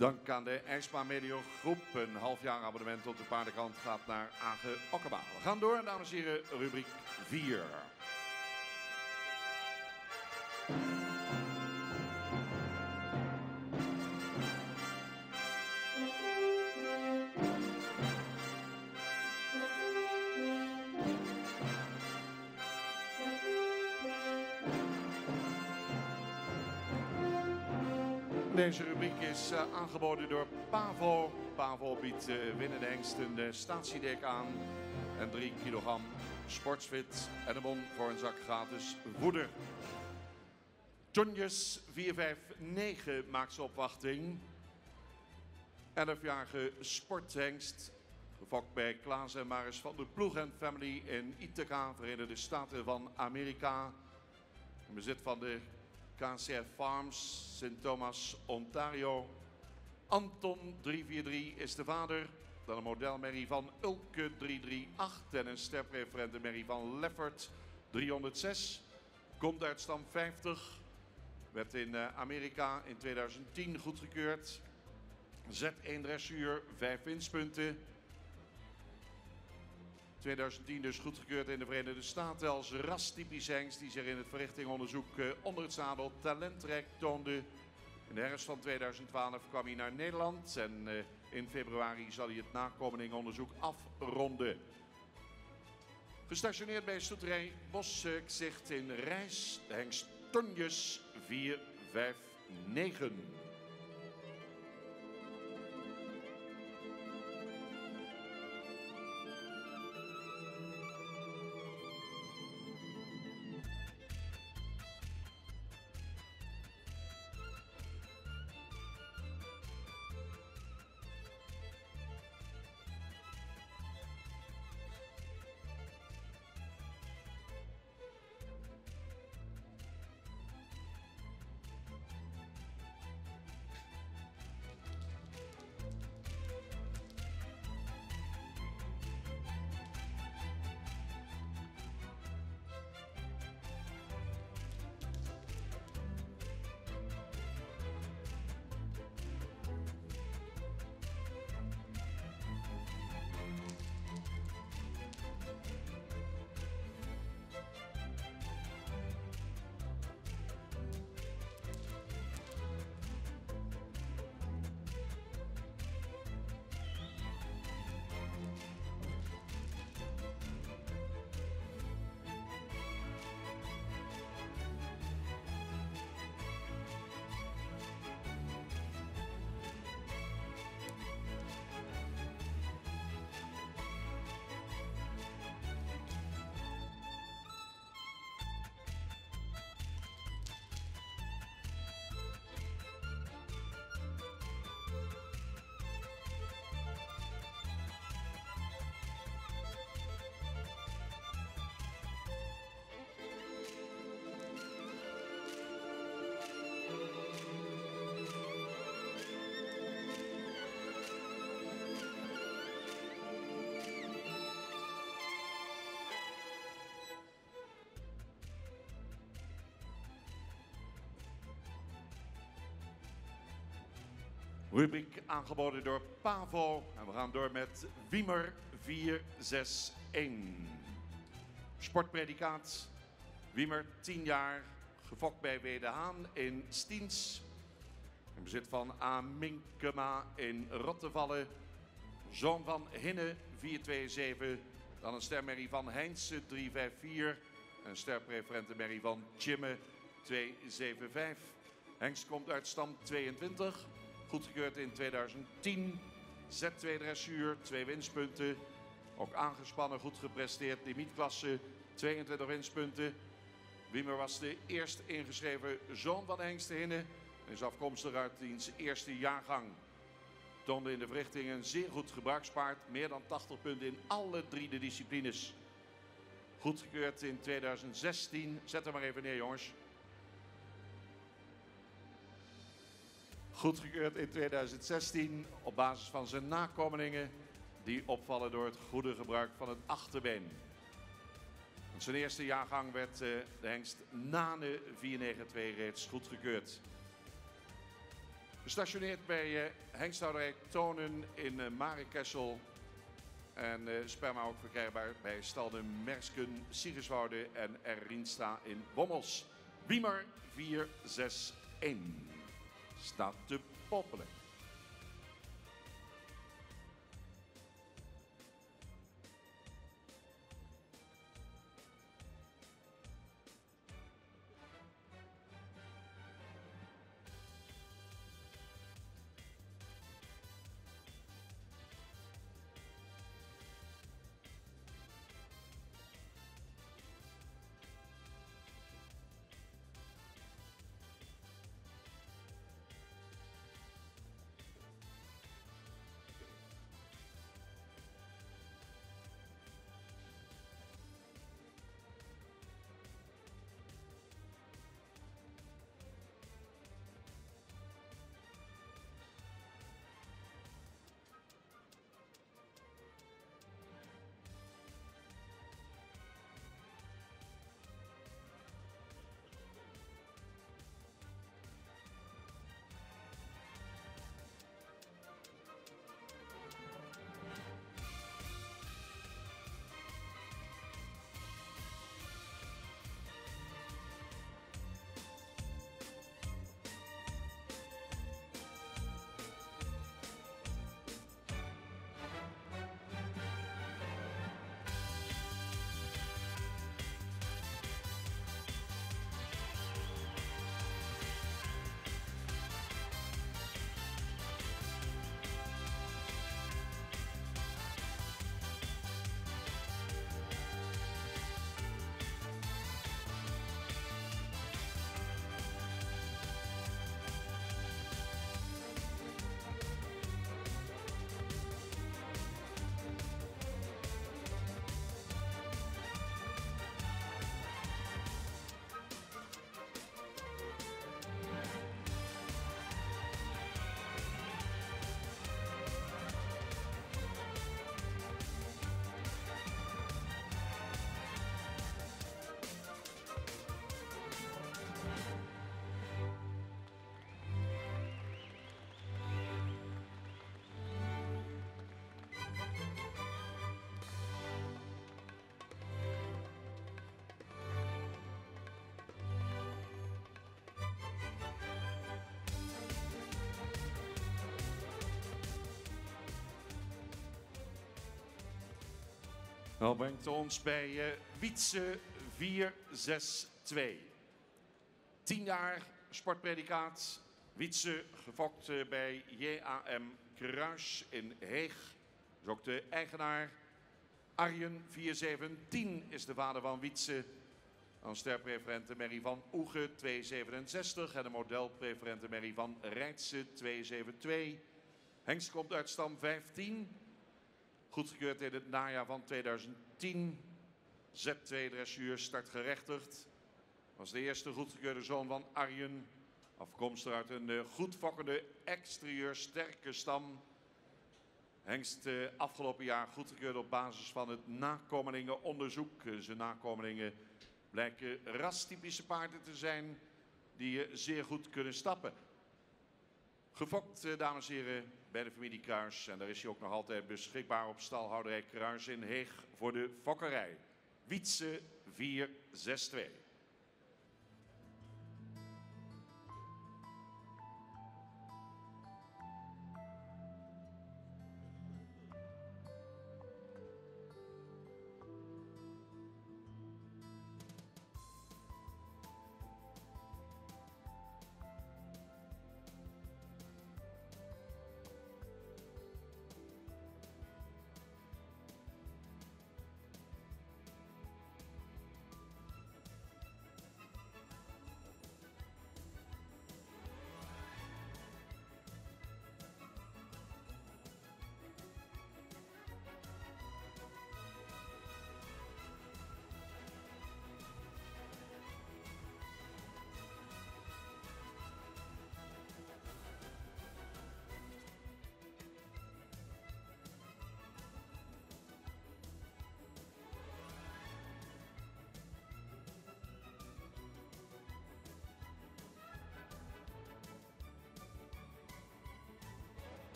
Dank aan de IJsbaan Medio Groep. Een halfjaar abonnement op de paardenkant gaat naar Age Okkema. We gaan door, dames en heren, rubriek 4. Deze rubriek is aangeboden door Pavo. Pavo biedt winnende hengsten de statiedek aan en 3 kilogram sportsfit en een bon voor een zak gratis voeder. Tonjes 459 maakt zijn opwachting. 11-jarige sporthengst, gefokt bij Klaas en Maris van de Ploeg en Family in Ithaca, Verenigde Staten van Amerika. In bezit van de KCF Farms, St. Thomas, Ontario. Anton 343 is de vader. Dan een modelmerrie van Ulke 338 en een sterpreferente merrie van Leffert 306. Komt uit stam 50. Werd in Amerika in 2010 goedgekeurd. Z1 dressuur, 5 winstpunten. 2010 dus goedgekeurd in de Verenigde Staten als rastypisch hengst die zich in het verrichtingonderzoek onder het zadel talentrijk toonde. In de herfst van 2012 kwam hij naar Nederland en in februari zal hij het nakomelingonderzoek afronden. Gestationeerd bij stoeterij Bosgezicht in Rijs, de hengst Tonjes 459. Rubriek aangeboden door Pavo en we gaan door met Wiemer 461. Sportpredicaat Wiemer 10 jaar, gefokt bij W. de Haan in Stiens. In bezit van A. Minkema in Rottevallen. Zoon van Hinne 427. Dan een stermerrie van Heinze 354. Een sterpreferente merrie van Chimme 275. Hengst komt uit stam 22. Goedgekeurd in 2010. Z2 dressuur, 2 winstpunten. Ook aangespannen, goed gepresteerd. Limietklasse, 22 winstpunten. Wiemer was de eerst ingeschreven zoon van Hengst Hinne. En is afkomstig uit diens eerste jaargang. Toonde in de verrichting een zeer goed gebruikspaard. Meer dan 80 punten in alle 3 de disciplines. Goedgekeurd in 2016. Zet hem maar even neer, jongens. Goedgekeurd in 2016 op basis van zijn nakomelingen die opvallen door het goede gebruik van het achterbeen. In zijn eerste jaargang werd de hengst Nane 492 reeds goedgekeurd. Gestationeerd bij hengsthouderij Tonen in Marekessel. En sperma ook verkrijgbaar bij stalden Mersken, Siegerswoude en Rienstra in Bommels. Wiemer 461 staat te poppelen. Dat brengt ons bij Wietse 462. 10 jaar sportpredicaat. Wietse gefokt bij JAM Kruis in Heeg. Dat is ook de eigenaar. Arjen 4710 is de vader van Wietse. Een sterpreferente Merrie van Oege 267 en een modelpreferente Merrie van Rijtse 272. Hengst komt uit stam 15. Goedgekeurd in het najaar van 2010. Z2 dressuur startgerechtigd. Was de eerste goedgekeurde zoon van Arjen. Afkomstig uit een goed fokkende exterieur sterke stam. Hengst afgelopen jaar goedgekeurd op basis van het nakomelingenonderzoek. Zijn nakomelingen blijken rastypische paarden te zijn die zeer goed kunnen stappen. Gefokt, dames en heren, bij de familie Kruis. En daar is hij ook nog altijd beschikbaar op stalhouderij Kruis in Heeg voor de fokkerij. Wietse 462.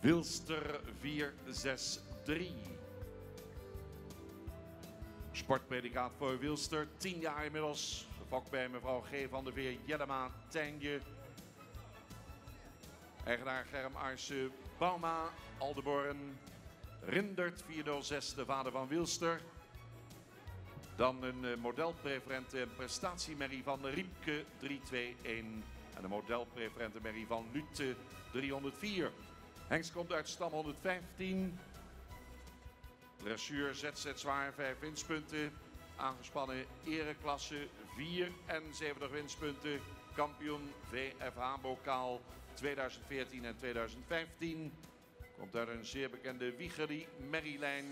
Wilster 463. Sportpredicaat voor Wilster, 10 jaar inmiddels. Gefokt bij mevrouw G. van der Veer, Jellema, Tijnje. Eigenaar Germ Arse, Bauma, Aldeborn. Rindert 406, de vader van Wilster. Dan een modelpreferente en prestatiemerrie van Riemke 321. En een modelpreferente merrie van Lute 304. Hengst komt uit stam 115. Dressuur ZZ zwaar 5 winstpunten. Aangespannen ereklasse 74 winstpunten. Kampioen VFH bokaal 2014 en 2015. Komt uit een zeer bekende wiegerie Merrielijn.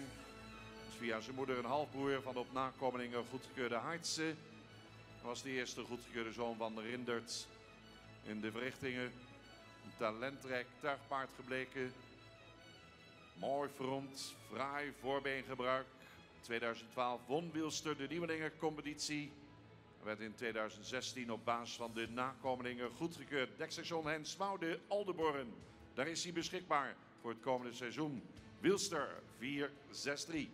Is via zijn moeder een halfbroer van de op nakomelingen goedgekeurde Hartse. Hij was de eerste goedgekeurde zoon van de Rindert in de verrichtingen. Een talentrijk tuigpaard gebleken. Mooi front, fraai voorbeengebruik. 2012 won Wilster de nieuwelingencompetitie. Werd in 2016 op basis van de nakomelingen goedgekeurd. Dekstation Hens Woude Aldeborn. Daar is hij beschikbaar voor het komende seizoen. Wilster 463.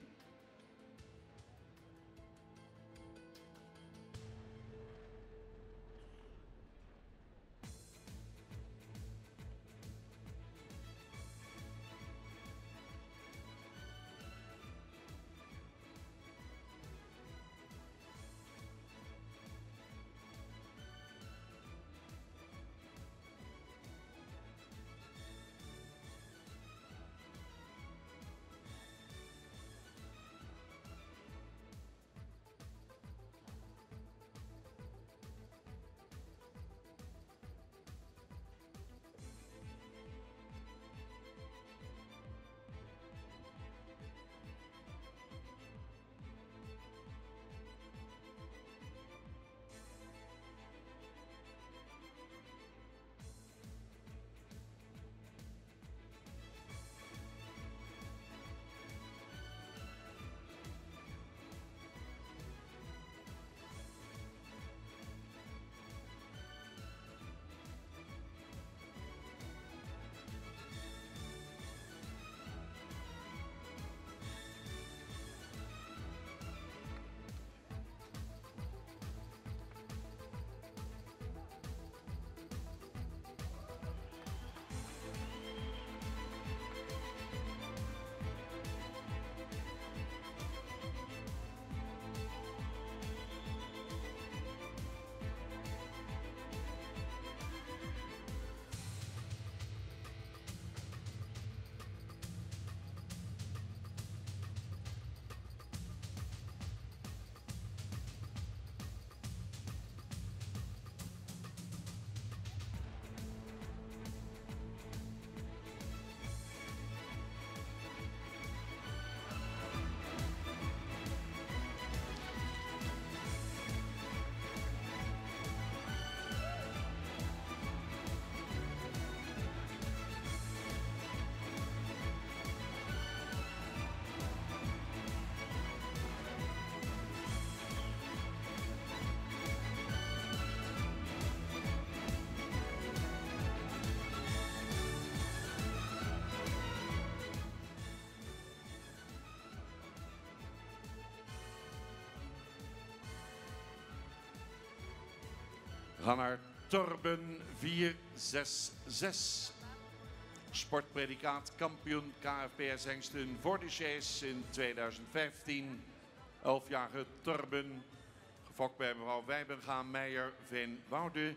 We gaan naar Torben 466. Sportpredicaat kampioen KFPS Hengsten voor de Chase in 2015. 11-jarige Torben, gefokt bij mevrouw Wijbenga Meijer Veenwoude.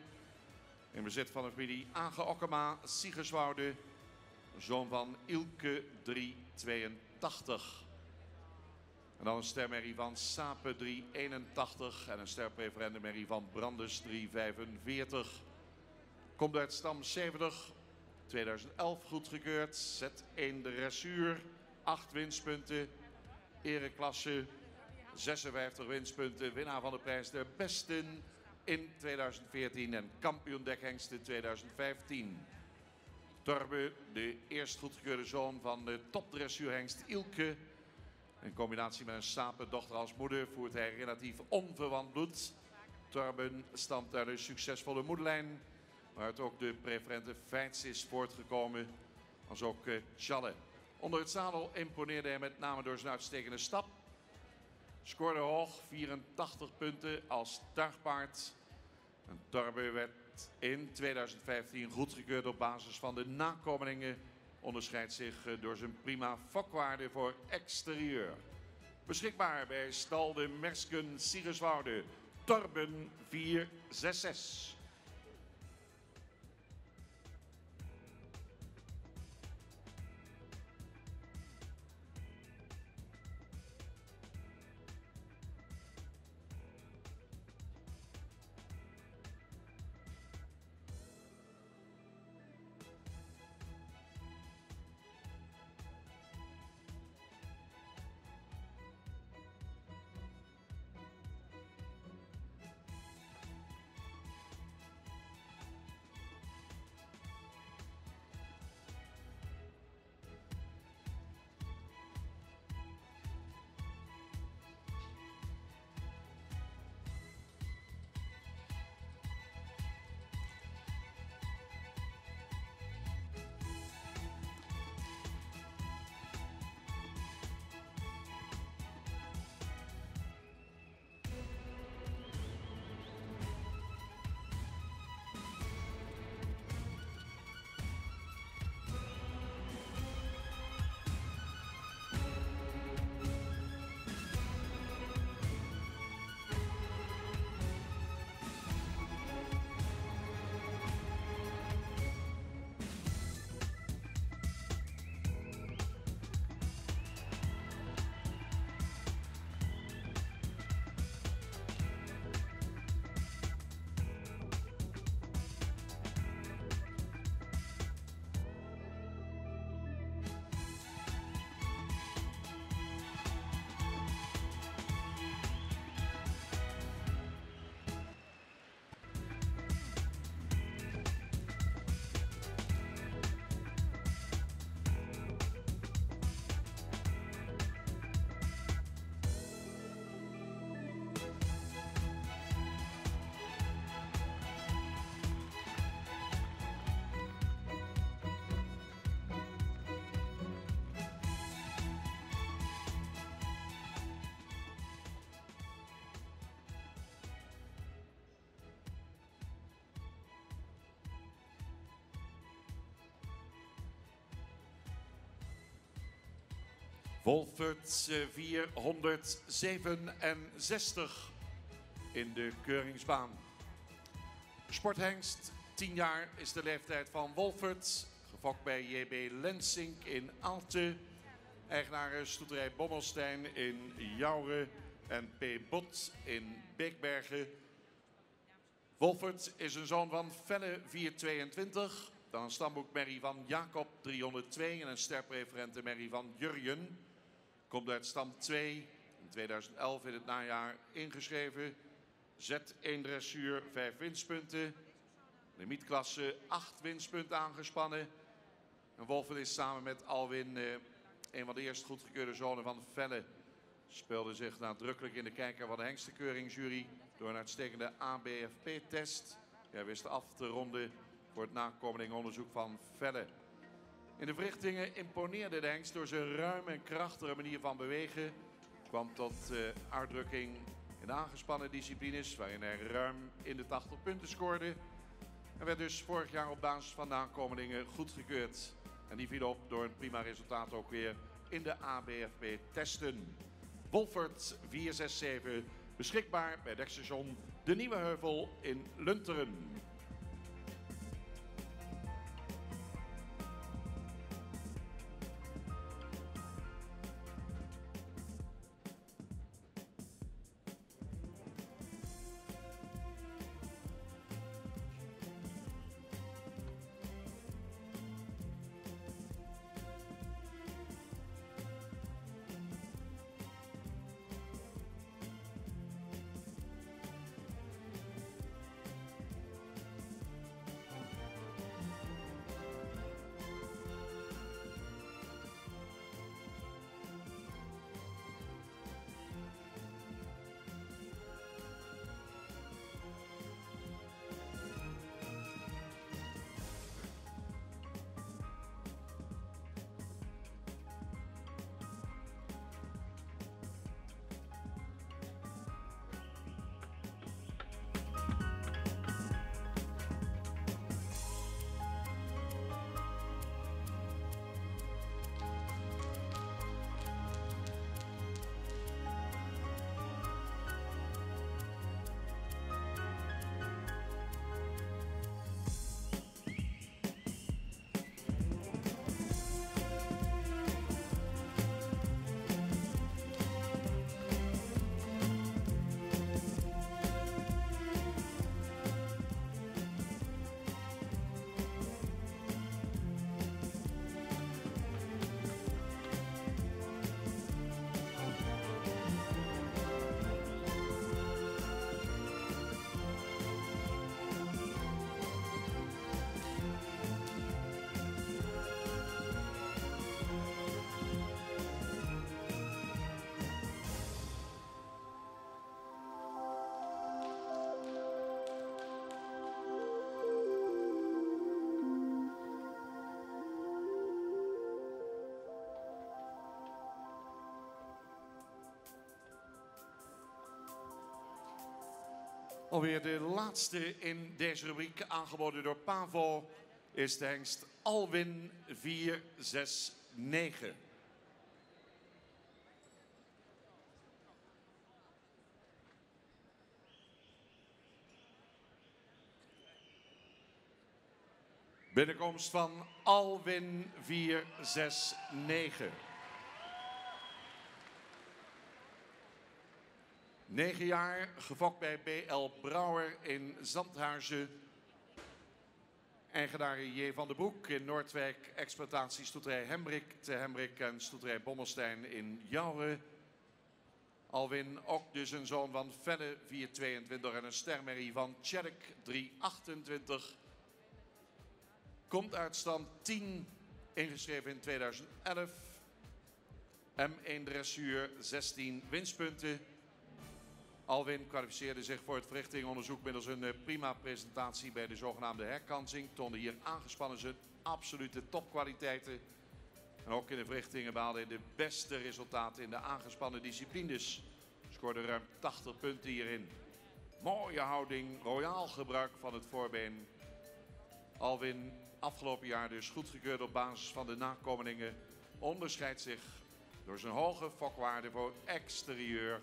In bezit van de familie Age Okkema Siegerswoude. Zoon van Ilke 382. En dan een stermerrie van Sape 381 en een sterpreferendemerrie van Brandes 345. Komt uit stam 70, 2011 goedgekeurd. Z1 dressuur, 8 winstpunten. Ereklasse, 56 winstpunten. Winnaar van de prijs der besten in 2014 en kampioen dekhengsten 2015. Torbe, de eerst goedgekeurde zoon van de topdressuurhengst Ilke. In combinatie met een Sape-dochter als moeder voert hij relatief onverwant bloed. Torben stamt uit een succesvolle moederlijn, waaruit ook de preferente Feits is voortgekomen. als ook Challe. Onder het zadel imponeerde hij met name door zijn uitstekende stap. Scoorde hoog, 84 punten als tuigpaard. En Torbe werd in 2015 goedgekeurd op basis van de nakomelingen. Onderscheidt zich door zijn prima fokwaarde voor exterieur. Beschikbaar bij stal de Mersken Siegerswoude. Torben 466. Wolferts 467 in de keuringsbaan. Sporthengst, 10 jaar is de leeftijd van Wolferts. Gefokt bij JB Lensink in Aalten. Eigenaren stoeterij Bommelstein in Jouren en P. Bot in Beekbergen. Wolferts is een zoon van Felle 422. Dan een stamboekmerrie van Jacob 302 en een sterpreferente merrie van Jurjen. Komt uit stam 2, in 2011 in het najaar ingeschreven. Z1 dressuur 5 winstpunten. Limietklasse 8 winstpunten aangespannen. En Wolfert is samen met Alwin een van de eerst goedgekeurde zonen van Velle. Speelde zich nadrukkelijk in de kijker van de hengstenkeuringsjury door een uitstekende ABFP-test. Hij wist af te ronden voor het nakomelingonderzoek van Velle. In de verrichtingen imponeerde de hengst door zijn ruime en krachtige manier van bewegen. Kwam tot uitdrukking in de aangespannen disciplines, waarin hij ruim in de 80 punten scoorde. En werd dus vorig jaar op basis van nakomelingen goedgekeurd. En die viel op door een prima resultaat ook weer in de ABFP-testen. Wolfert 467, beschikbaar bij dekstation De Nieuwe Heuvel in Lunteren. Alweer de laatste in deze rubriek, aangeboden door Pavo, is de hengst Alwin 469. Binnenkomst van Alwin 469. 9 jaar, gefokt bij BL Brouwer in Zandhuizen. Eigenaar J. van den Broek in Noordwijk. Exploitatie stoeterij Hembrik te Hembrik en stoeterij Bommelstein in Jouwen. Alwin, ook dus een zoon van Fenne 422 en een stermerrie van Tjerk 328. Komt uit stand 10, ingeschreven in 2011. M1 dressuur, 16 winstpunten. Alwin kwalificeerde zich voor het verrichtingonderzoek middels een prima presentatie bij de zogenaamde herkansing. Toonde hier aangespannen zijn absolute topkwaliteiten. En ook in de verrichtingen behaalde hij de beste resultaten in de aangespannen disciplines. Scoorde ruim 80 punten hierin. Mooie houding, royaal gebruik van het voorbeen. Alwin, afgelopen jaar dus goedgekeurd op basis van de nakomelingen, onderscheidt zich door zijn hoge fokwaarde voor exterieur.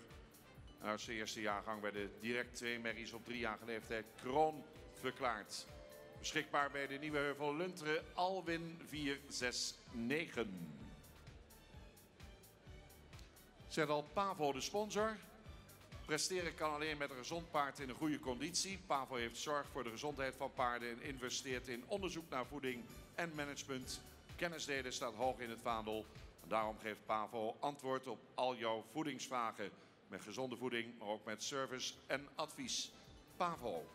En uit zijn eerste jaargang werden direct 2 merries op 3-jarige leeftijd kroon verklaard. Beschikbaar bij de Nieuwe Heuvel Lunteren, Alwin 469. Zet al Pavo de sponsor. Presteren kan alleen met een gezond paard in een goede conditie. Pavo heeft zorg voor de gezondheid van paarden en investeert in onderzoek naar voeding en management. Kennisdelen staat hoog in het vaandel. En daarom geeft Pavo antwoord op al jouw voedingsvragen. Met gezonde voeding, maar ook met service en advies. Pavo.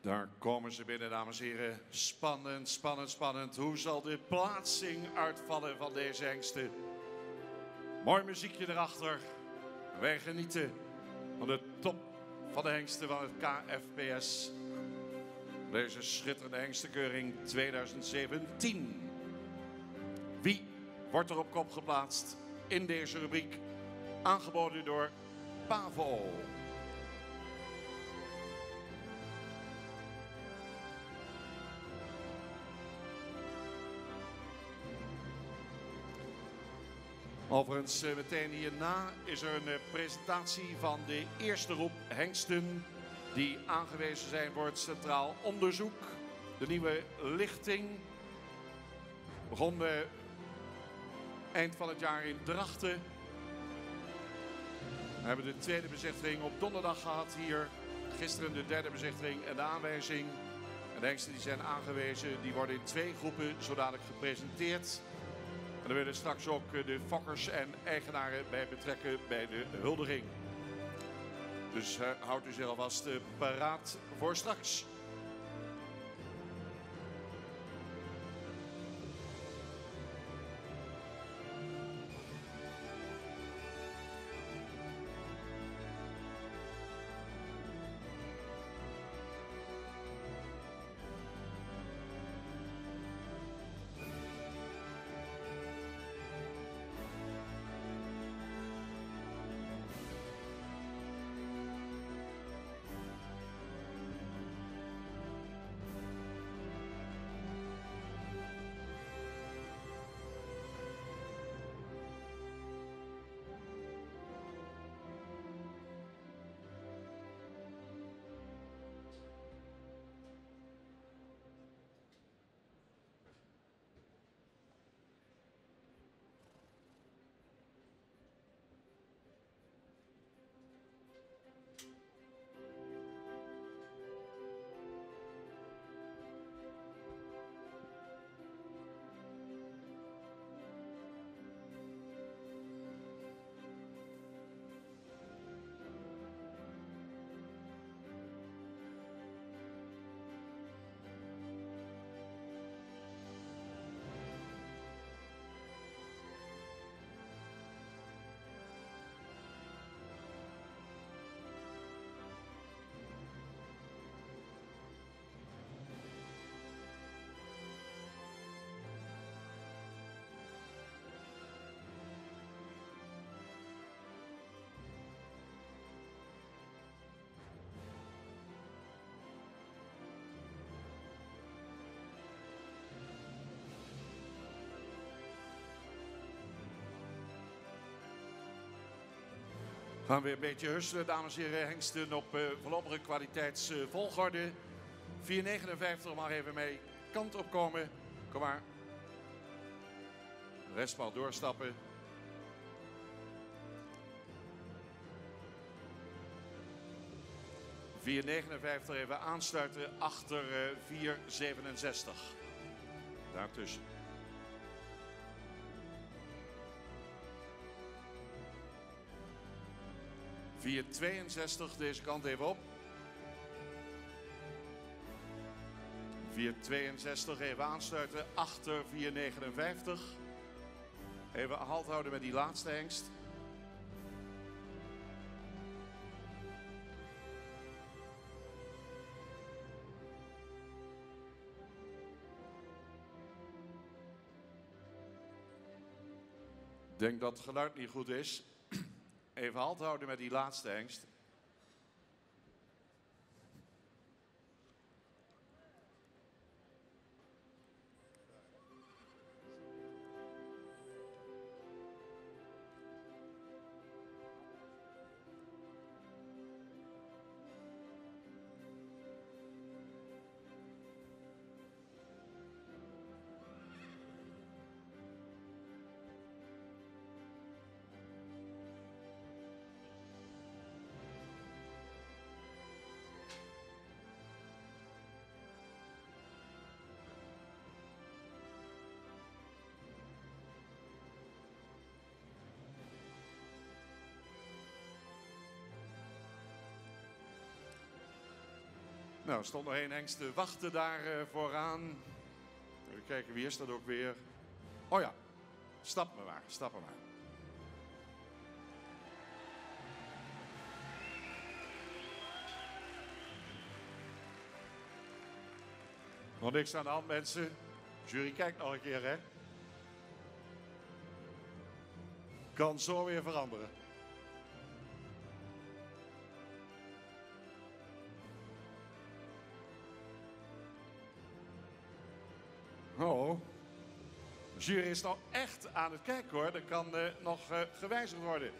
Daar komen ze binnen, dames en heren. Spannend, spannend, spannend. Hoe zal de plaatsing uitvallen van deze hengsten? Mooi muziekje erachter. Wij genieten van de top van de hengsten van het KFPS. Deze schitterende hengstenkeuring 2017. Wie wordt er op kop geplaatst in deze rubriek? aangeboden door Pavo. Overigens, meteen hierna is er een presentatie van de eerste groep hengsten die aangewezen zijn voor het Centraal Onderzoek. De nieuwe lichting begon eind van het jaar in Drachten. We hebben de tweede bezichtiging op donderdag gehad hier. Gisteren de derde bezichtiging en de aanwijzing. En de hengsten die zijn aangewezen, die worden in 2 groepen zo dadelijk gepresenteerd. En dan willen straks ook de fokkers en eigenaren bij betrekken bij de huldiging. Dus houdt u zich alvast paraat voor straks. We gaan weer een beetje husselen, dames en heren. Hengsten op voorlopige kwaliteitsvolgorde. 4,59 mag even mee. Kant op komen. Kom maar. De rest mag doorstappen. $4,59 even aansluiten achter 4,67. Daartussen. 4,62 deze kant even op. 4,62 even aansluiten achter 4,59. Even halt houden met die laatste hengst. Ik denk dat het geluid niet goed is. Even halt houden met die laatste hengst. Nou, er stond nog 1 hengst te wachten daar vooraan. Even kijken, wie is dat ook weer? Oh ja, stap me maar, stap me maar. Nog niks aan de hand, mensen. Jury, kijkt nog een keer, hè. Kan zo weer veranderen. jury is nou echt aan het kijken hoor. Er kan nog gewijzigd worden.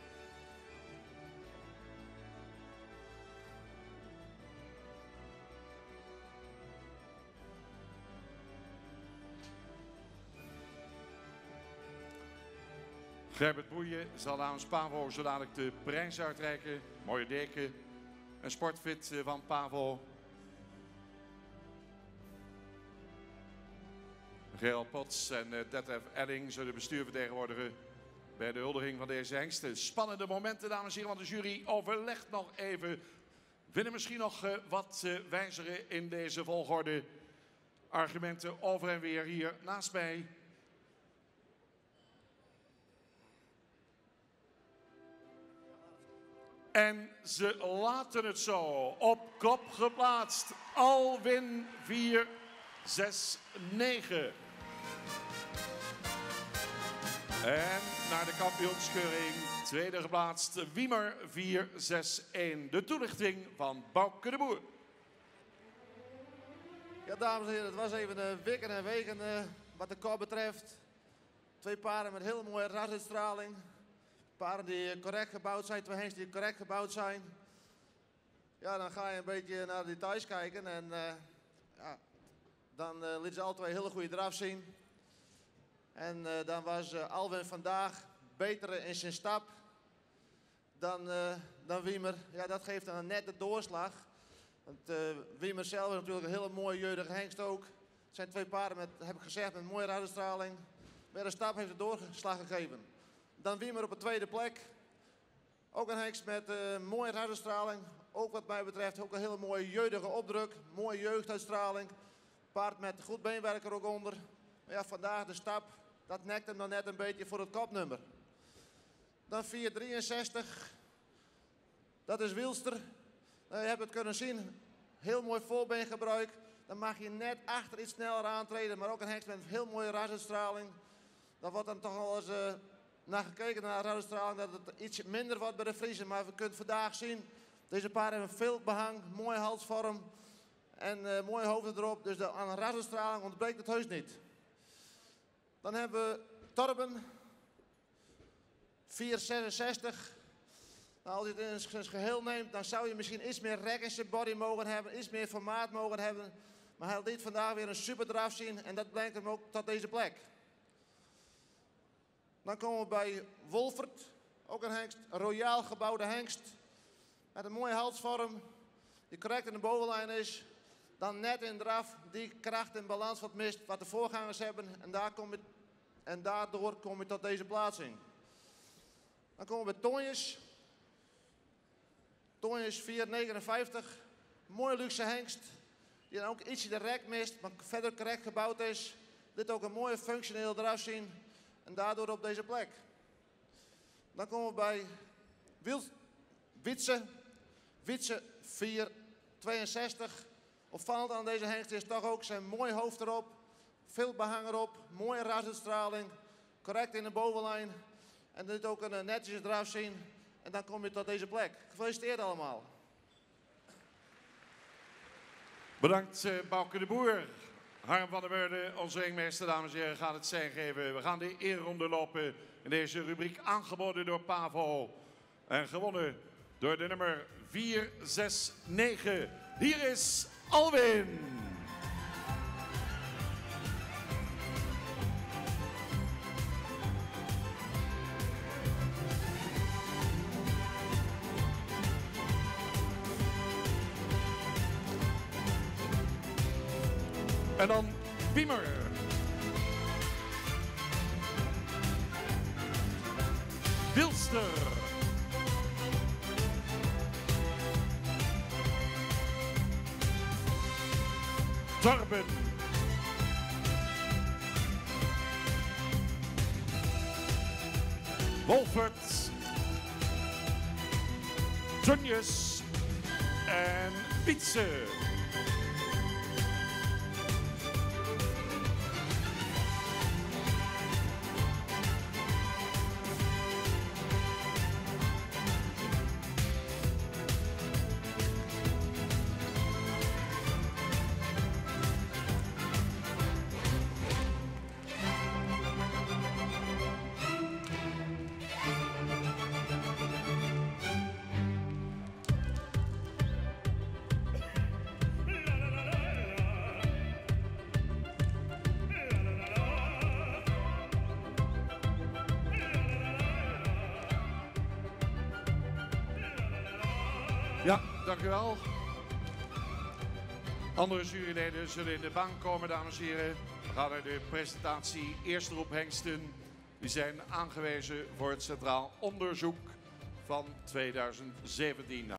Gerbert Boeien zal namens Pavo zo dadelijk de prijs uitreiken. Mooie deken. Een sportfit van Pavo. Gerald Pots en Detlef Edding zullen bestuur vertegenwoordigen bij de huldiging van deze hengsten. Spannende momenten, dames en heren, want de jury overlegt nog even. Willen misschien nog wat wijzigen in deze volgorde. Argumenten over en weer hier naast mij. En ze laten het zo op kop geplaatst. Alwin 4, 6, 9. En naar de kampioenskeuring, tweede geplaatst, Wiemer 4, 6, 1. De toelichting van Bouke de Boer. Ja, dames en heren, het was even een wikken en wegen wat de kop betreft. Twee paarden met heel mooie rasuitstraling. Paarden die correct gebouwd zijn, twee hengsten die correct gebouwd zijn. Ja, dan ga je een beetje naar de details kijken en ja, dan lieten ze alle twee hele goede draf zien. En dan was Alwin vandaag beter in zijn stap dan Wiemer. Ja, dat geeft dan net de doorslag. Want Wiemer zelf is natuurlijk een hele mooie jeugdige hengst ook. Het zijn twee paarden met, heb ik gezegd, met mooie rasuitstraling. Bij de stap heeft de doorslag gegeven. Dan Wiemer op de tweede plek. Ook een hengst met mooie rasuitstraling. Ook wat mij betreft ook een hele mooie jeugdige opdruk. Mooie jeugduitstraling. Paard met goed beenwerk er ook onder. Maar ja, vandaag de stap. Dat nekt hem dan net een beetje voor het kopnummer. Dan 4,63. Dat is Wilster. Je hebt het kunnen zien. Heel mooi voorbeengebruik. Dan mag je net achter iets sneller aantreden. Maar ook een hengst met een heel mooie rasuitstraling. Dan wordt dan toch wel eens naar gekeken naar de rasuitstraling. Dat het iets minder wordt bij de Friesen. Maar we kunnen vandaag zien. Deze paarden hebben veel behang. Mooie halsvorm. En mooie hoofden erop. Dus aan rasuitstraling ontbreekt het heus niet. Dan hebben we Torben, 4,66. Nou, als je het in zijn geheel neemt, dan zou je misschien iets meer rek in zijn body mogen hebben, iets meer formaat mogen hebben. Maar hij liet vandaag weer een super draf zien en dat brengt hem ook tot deze plek. Dan komen we bij Wolfert, ook een hengst, een royaal gebouwde hengst. Met een mooie halsvorm, die correct in de bovenlijn is. Dan net in draf, die kracht en balans wat mist, wat de voorgangers hebben. En daardoor kom je tot deze plaatsing. Dan komen we bij Tonjes. Tonjes 4,59. Mooie luxe hengst. Die dan ook ietsje de rek mist, maar verder correct gebouwd is. Dit ook een mooie functioneel draf zien. En daardoor op deze plek. Dan komen we bij Wietse. Wietse 4,62. Opvallend aan deze hengst is toch ook zijn mooi hoofd erop. Veel behang erop. Mooie rasuitstraling. Correct in de bovenlijn. En dit ook een netjes draf zien. En dan kom je tot deze plek. Gefeliciteerd allemaal. Bedankt Bouke de Boer. Harm van der Meurde, onze ringmeester, dames en heren, gaat het zijn geven. We gaan de eerronde lopen in deze rubriek, aangeboden door Pavo. En gewonnen door de nummer 469. Hier is Alwin. En dan Wiemer. Wilster. Torben. Wolfert. Tonjes. En Wietse. Ja, dank u wel. Andere juryleden zullen in de bank komen, dames en heren. We gaan naar de presentatie. Eerste groep hengsten. Die zijn aangewezen voor het Centraal Onderzoek van 2017.